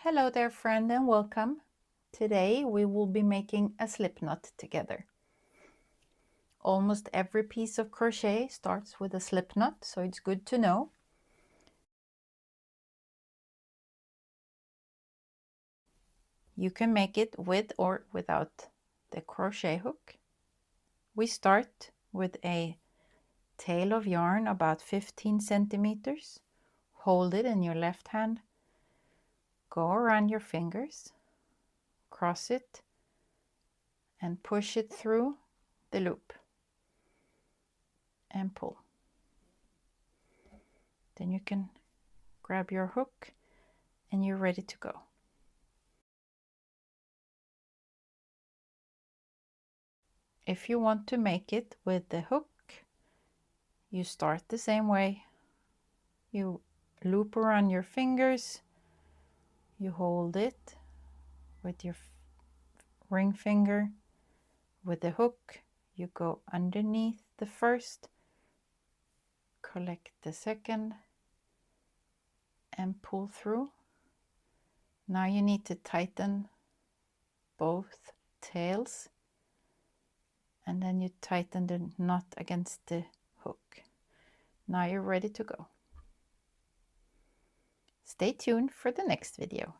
Hello there, friend, and welcome. Today we will be making a slip knot together. Almost every piece of crochet starts with a slip knot, so it's good to know. You can make it with or without the crochet hook. We start with a tail of yarn about 15 centimeters. Hold it in your left hand. Go around your fingers, cross it, and push it through the loop and pull. Then you can grab your hook and you're ready to go. If you want to make it with the hook, you start the same way. You loop around your fingers, you hold it with your ring finger. With the hook, you go underneath the first, collect the second, and pull through. Now you need to tighten both tails, and then you tighten the knot against the hook. Now you're ready to go. Stay tuned for the next video.